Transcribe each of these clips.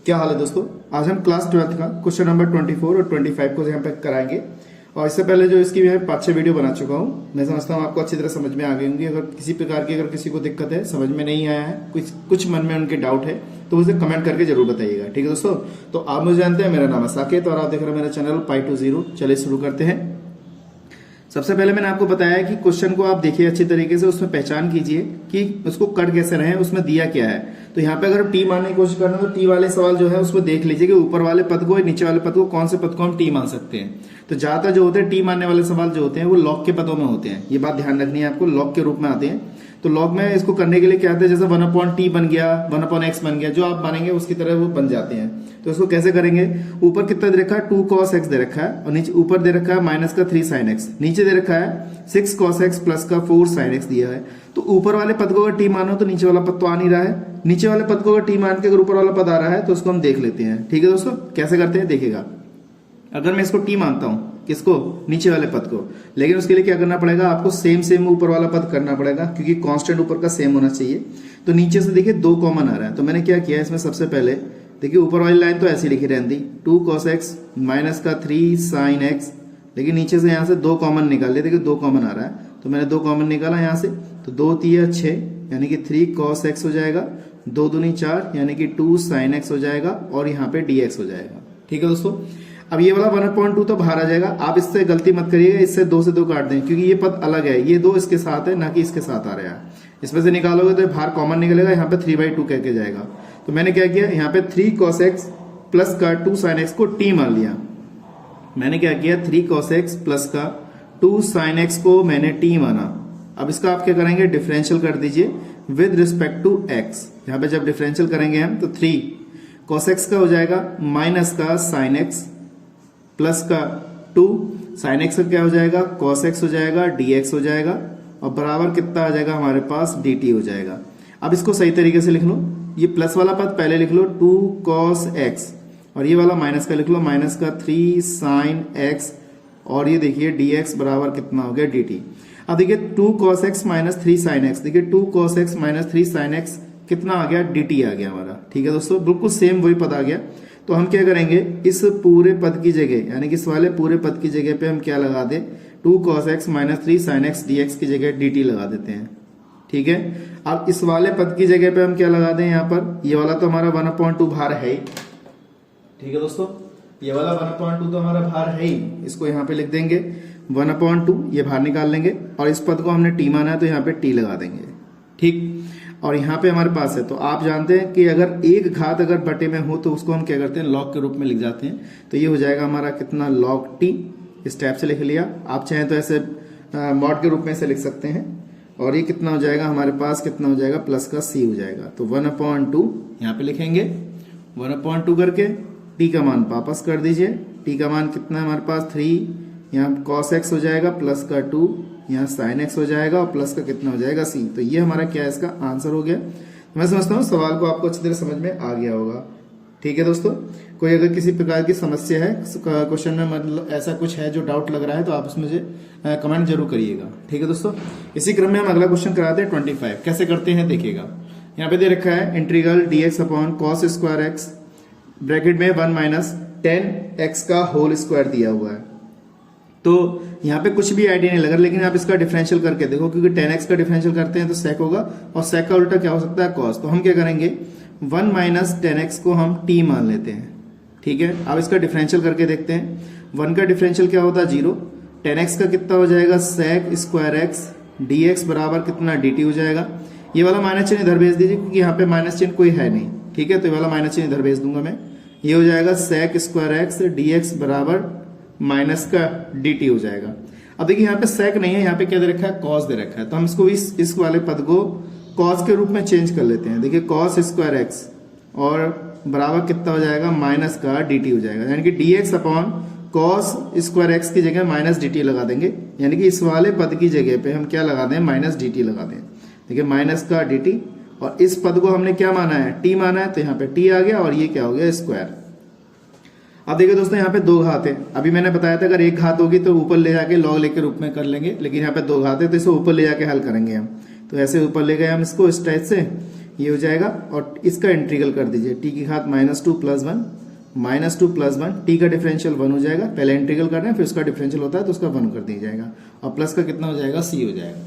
क्या हाल है दोस्तों। आज हम क्लास 12 का क्वेश्चन नंबर 24 और 25 को यहाँ पे कराएंगे। और इससे पहले जो इसकी मैं 5-6 वीडियो बना चुका हूँ। मैं समझता हूँ आपको अच्छी तरह समझ में आ गई होंगी। अगर किसी प्रकार की किसी को दिक्कत है, समझ में नहीं आया है, कुछ मन में उनके डाउट है, तो मुझे कमेंट करके जरूर बताइएगा। ठीक है दोस्तों। तो आप मुझे जानते हैं, मेरा नाम है साकेत और आप देख रहे हैं मेरा चैनल पाई टू जीरो। चलिए शुरू करते हैं। सबसे पहले मैंने आपको बताया कि क्वेश्चन को आप देखिए अच्छी तरीके से, उसमें पहचान कीजिए कि उसको कट कैसे रहे, उसमें दिया क्या है। तो यहाँ पे अगर टी मानने की कोशिश करना, तो टी वाले सवाल जो है उसमें देख लीजिए कि ऊपर वाले पद को नीचे वाले पद को, कौन से पद को हम टी मान सकते हैं। तो ज्यादातर जो होते हैं टी मानने वाले सवाल जो होते हैं वो लॉग के पदों में होते हैं। ये बात ध्यान रखनी है आपको, लॉग के रूप में आते हैं। तो लॉग में इसको करने के लिए क्या आते हैं, जैसे 1/t बन गया, 1/x बन गया, जो आप मानेंगे उसकी तरह वो बन जाते हैं। तो इसको कैसे करेंगे, ऊपर कितना दे रखा है 2 cos x दे रखा है, और नीचे ऊपर दे रखा है माइनस का 3 sin x, नीचे दे रखा है 6 cos x प्लस का 4 sin x दिया है। तो ऊपर वाले पद को अगर टी मानो तो नीचे वाला पद तो आ नहीं रहा है, नीचे वाले पद को अगर टी मान के अगर ऊपर वाला पद आ रहा है तो उसको हम देख लेते हैं। ठीक है दोस्तों, कैसे करते हैं देखिएगा। अगर मैं इसको टी मानता हूं, किसको, नीचे वाले पद को, लेकिन उसके लिए क्या करना पड़ेगा आपको, सेम ऊपर वाला पद करना पड़ेगा, क्योंकि कांस्टेंट ऊपर का सेम होना चाहिए। तो नीचे से देखिए 2 कॉमन आ रहा है, तो मैंने क्या किया इसमें, सबसे पहले देखिए ऊपर वाली लाइन तो ऐसी लिखी रहती 2 cos x माइनस का 3 sin x, लेकिन नीचे से यहाँ से 2 कॉमन निकाल लिया। देखिए 2 कॉमन आ रहा है, तो मैंने 2 कॉमन निकाला यहाँ से, तो 2 3 6 यानी कि 3 cos x हो जाएगा, 2 दूनी 4 यानी कि 2 sin x हो जाएगा, और यहाँ पे dx हो जाएगा। ठीक है दोस्तों। अब ये वाला 1/2 तो बाहर आ जाएगा। आप इससे गलती मत करिएगा, इससे 2 से 2 काट दें, क्योंकि ये पद अलग है, ये 2 इसके साथ है, ना कि इसके साथ आ रहा है। इसमें से निकालोगे तो बाहर कॉमन निकलेगा, यहाँ पे 3/2 कह के जाएगा। तो मैंने क्या किया, यहाँ पे 3 cos x प्लस का 2 sin x को t मान लिया। मैंने क्या किया, 3 cos x प्लस का 2 sin x को मैंने t माना। अब इसका आप क्या करेंगे, डिफरेंशियल कर दीजिए विद रिस्पेक्ट टू x। यहाँ पे जब डिफरेंशियल करेंगे हम, तो 3 cos x का हो जाएगा माइनस का sin x प्लस का 2 sin x का क्या हो जाएगा, cos x हो जाएगा, dx हो जाएगा, और बराबर कितना आ जाएगा हमारे पास, dt हो जाएगा। अब इसको सही तरीके से लिख लो, ये प्लस वाला पद पहले लिख लो 2 cos x, और ये वाला माइनस का लिख लो माइनस का 3 sin x, और ये देखिए dx बराबर कितना हो गया, dt। अब देखिए 2 cos x minus 3 sin x, देखिए 2 cos x minus 3 sin x कितना आ गया, dt आ गया हमारा। ठीक है दोस्तों, बिल्कुल सेम वही पद आ गया। तो हम क्या करेंगे, इस पूरे पद की जगह, यानी कि इस वाले पूरे पद की जगह पे हम क्या लगा दें, 2 cos x minus 3 sin x dx की जगह dt लगा देते हैं। ठीक है। अब इस वाले पद की जगह पे हम क्या लगा दें, यहाँ पर ये वाला तो हमारा 1/2 भार है ही। ठीक है दोस्तों, ये वाला 1/2 तो हमारा भार है ही, इसको यहाँ पे लिख देंगे 1/2, ये बाहर निकाल लेंगे, और इस पद को हमने t माना है तो यहाँ पे t लगा देंगे। ठीक। और यहाँ पे हमारे पास है, तो आप जानते हैं कि अगर एक घात अगर बटे में हो तो उसको हम क्या करते हैं, लॉग के रूप में लिख जाते हैं। तो ये हो जाएगा हमारा कितना, log t। इस टाइप से लिख लिया। आप चाहें तो ऐसे मॉड के रूप में से लिख सकते हैं। और ये कितना हो जाएगा हमारे पास, कितना हो जाएगा, प्लस का c हो जाएगा। तो 1/2 यहाँ पे लिखेंगे, 1/2 करके t का मान वापस कर दीजिए। t का मान कितना है हमारे पास, 3, यहाँ cos x हो जाएगा, प्लस का 2, यहाँ sin x हो जाएगा, और प्लस का कितना हो जाएगा, c। तो ये हमारा क्या है, इसका आंसर हो गया। तो मैं समझता हूँ सवाल को आपको अच्छी तरह समझ में आ गया होगा। ठीक है दोस्तों, कोई अगर किसी प्रकार की समस्या है क्वेश्चन में, मतलब ऐसा कुछ है जो डाउट लग रहा है, तो आप उसमें मुझे कमेंट जरूर करिएगा। ठीक है दोस्तों। इसी क्रम में हम अगला क्वेश्चन कराते हैं 25। कैसे करते हैं देखिएगा। यहाँ पे दे रखा है integral dx upon cos square x bracket में 1 माइनस 10x का होल स्क्वायर दिया हुआ है। तो यहाँ पे कुछ भी आइडिया नहीं लगा, लेकिन आप इसका डिफरेंशियल करके देखो, क्योंकि 10x का डिफरेंशियल करते हैं तो sec होगा, और sec का उल्टा क्या हो सकता है, cos। तो हम क्या करेंगे, 1 माइनस 10x को हम t मान लेते हैं। ठीक है। अब इसका डिफरेंशियल करके देखते हैं। 1 का डिफरेंशियल क्या होता है, 0। 10x का कितना हो जाएगा, sec स्क्वायर x dx बराबर कितना, dt हो जाएगा। ये वाला माइनस चिन्ह इधर भेज दीजिए, क्योंकि यहाँ पे माइनस चिन्ह कोई है नहीं। ठीक है। तो ये वाला माइनस चिन्ह इधर भेज दूंगा मैं। ये हो जाएगा sec स्क्वायर x dx बराबर माइनस का dt हो जाएगा। अब देखिए यहाँ पे sec नहीं है, यहाँ पे क्या दे रखा है, cos दे रखा है। तो हम इसको इस वाले पद को cos के रूप में चेंज कर लेते हैं। देखिए cos स्क्वायर x और बराबर कितना हो जाएगा, माइनस का dt हो जाएगा, यानी कि dx upon cos square x की जगह माइनस dt लगा देंगे, यानी कि इस वाले पद की जगह पे हम क्या लगा दें, माइनस dt लगा दें। देखिए माइनस का dt, और इस पद को हमने क्या माना है, t माना है, तो यहाँ पे t आ गया, और ये क्या हो गया, स्क्वायर। अब देखिए दोस्तों, यहाँ पे 2 घात है। अभी मैंने बताया था अगर एक घात होगी तो ऊपर ले जाके लॉग लेके रूप में कर लेंगे, लेकिन यहाँ पे 2 घात है तो इसे ऊपर ले जाके हल करेंगे हम। तो ऐसे ऊपर ले गए हम इसको इस टाइप से, ये हो जाएगा और इसका इंटीग्रल कर दीजिए टी की घात -2 + 1 -2 + 1 टी का डिफरेंशियल 1 हो जाएगा, पहले इंटीग्रल करना है फिर उसका डिफरेंशियल होता है तो उसका 1 कर दिया जाएगा और प्लस का कितना हो जाएगा c हो जाएगा।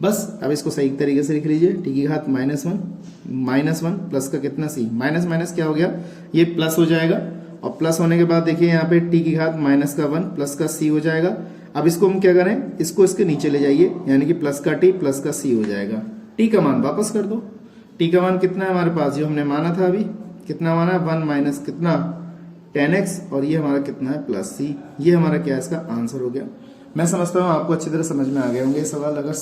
बस अब इसको सही तरीके से लिख लीजिए टी की घात -1 प्लस का कितना c, माइनस माइनस क्या हो गया ये प्लस हो जाएगा और प्लस होने के बाद देखिए यहाँ पे टी की घात -1 प्लस का c हो जाएगा। अब इसको हम क्या करें, इसको इसके नीचे ले जाइए यानी कि प्लस का टी प्लस का c हो जाएगा। टी का मान वापस कर दो, टी का मान कितना है हमारे पास जो हमने माना था अभी, कितना माना 1 माइनस कितना 10x और ये हमारा कितना है +c, ये हमारा क्या है इसका आंसर हो गया। मैं समझता हूँ आपको अच्छी तरह समझ में आ गए होंगे सवाल। अगर